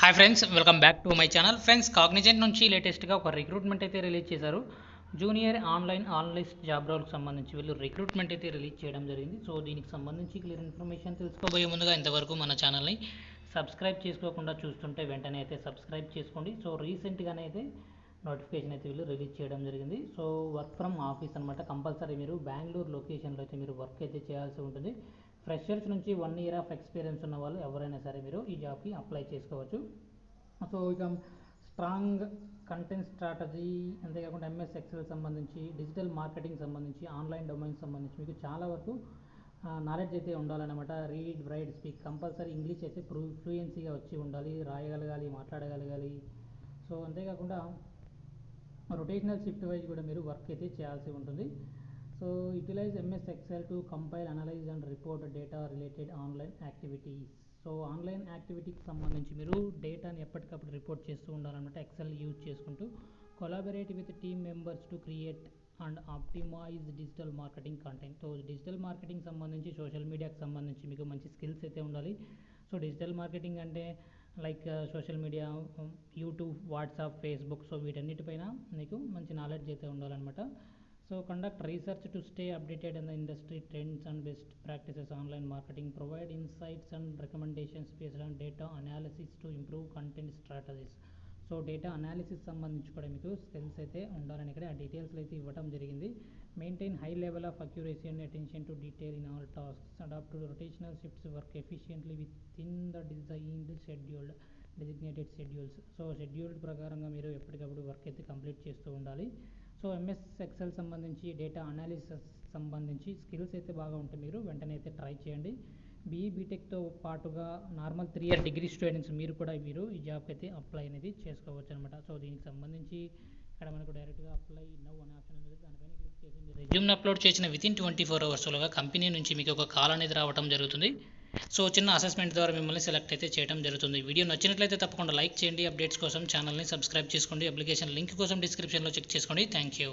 Hi friends, welcome back to my channel. Friends, Cognizant నుంచి లేటెస్ట్గా ఒక రిక్రూట్మెంట్ అయితే రిలీజ్ చేశారు. జూనియర్ ఆన్లైన్ అనలిస్ట్ జాబ్ రోల్కి సంబంధించి వీళ్ళు రిక్రూట్మెంట్ అయితే రిలీజ్ చేయడం జరిగింది. సో దీనికి సంబంధించి క్లియర్ ఇన్ఫర్మేషన్ తెలుసుకోబోయే ముందుగా ఇంతవరకు మన ఛానల్ని సబ్స్క్రైబ్ చేసుకోకుండా చూస్తుంటే వెంటనే అయితే సబ్స్క్రైబ్ చేసుకోండి. సో రీసెంట్గానే అయితే నోటిఫికేషన్ అయితే వీళ్ళు రిలీజ్ చేయడం జరిగింది. సో వర్క్ ఫ్రమ్ ఆఫీస్ అనమాట. కంపల్సరీ మీరు బెంగళూరు లొకేషన్లో అయితే మీరు వర్క్ అయితే చేయాల్సి ఉంటుంది. ఫ్రెషర్స్ నుంచి 1 year ఆఫ్ ఎక్స్పీరియన్స్ ఉన్న వాళ్ళు ఎవరైనా సరే మీరు ఈ జాబ్కి అప్లై చేసుకోవచ్చు. సో ఇక స్ట్రాంగ్ కంటెంట్ స్ట్రాటజీ, అంతేకాకుండా ఎంఎస్ ఎక్సెల్ సంబంధించి, డిజిటల్ మార్కెటింగ్ సంబంధించి, ఆన్లైన్ డొమైన్ సంబంధించి మీకు చాలా వరకు నాలెడ్జ్ అయితే ఉండాలన్నమాట. Read, write, speak compulsory English అయితే ఫ్లూయెన్సీగా వచ్చి ఉండాలి, రాయగలగాలి, మాట్లాడగలగాలి. సో అంతేకాకుండా రొటేషనల్ షిఫ్ట్ వైజ్ కూడా మీరు వర్క్ అయితే చేయాల్సి ఉంటుంది. So utilize MS Excel to compile, analyze and report data related online activities. So online యాక్టివిటీకి సంబంధించి మీరు డేటాని ఎప్పటికప్పుడు రిపోర్ట్ చేస్తూ ఉండాలన్నమాట. ఎక్సెల్ యూజ్ చేసుకుంటూ collaborate with team members to create and optimize digital marketing content. So digital marketing సంబంధించి, social మీడియాకి సంబంధించి మీకు మంచి స్కిల్స్ అయితే ఉండాలి. సో డిజిటల్ మార్కెటింగ్ అంటే like social media, YouTube, WhatsApp, Facebook, so వీటన్నిటిపైన మీకు మంచి నాలెడ్జ్ అయితే ఉండాలన్నమాట. So conduct research to stay updated in the industry trends and best practices. Online marketing provide insights and recommendations based on data analysis to improve content strategies. So data analysis సంబంధించి కూడా మీకు skills అయితే ఉండాలని ఇక్కడ ఆ డీటెయిల్స్లో అయితే ఇవ్వడం జరిగింది. Maintain high level of accuracy and attention to detail in all tasks. Adapt to rotational shifts, work efficiently within the designated schedules. So scheduled ప్రకారంగా మీరు ఎప్పటికప్పుడు వర్క్ అయితే కంప్లీట్ చేస్తూ ఉండాలి. సో ఎంఎస్ ఎక్సెల్ సంబంధించి, డేటా అనాలిసిస్ సంబంధించి skills అయితే బాగా ఉంటాయి. మీరు వెంటనే అయితే ట్రై చేయండి. బీటెక్తో పాటుగా నార్మల్ 3 year డిగ్రీ స్టూడెంట్స్ మీరు కూడా ఈ జాబ్కి అయితే అప్లై అనేది చేసుకోవచ్చు అనమాట. సో దీనికి సంబంధించి ఇక్కడ మనకు డైరెక్ట్గా అప్లై నౌ అనే ఆప్షన్ ఉంది, దానిపైన క్లిక్ చేసి మీరు రెజ్యూమ్ని అప్లోడ్ చేసిన వితిన్ 24 hours కంపెనీ నుంచి మీకు ఒక కాల్ అనేది రావడం జరుగుతుంది. సో చిన్న అసెస్మెంట్ ద్వారా మిమ్మల్ని సెలెక్ట్ అయితే చేయడం జరుగుతుంది. వీడియో నచ్చినట్లయితే తప్పకుండా లైక్ చేయండి. అప్డేట్స్ కోసం ఛానల్ని సబ్స్క్రైబ్ చేసుకోండి. అప్లికేషన్ లింక్ కోసం డిస్క్రిప్షన్లో చెక్ చేసుకోండి. Thank you.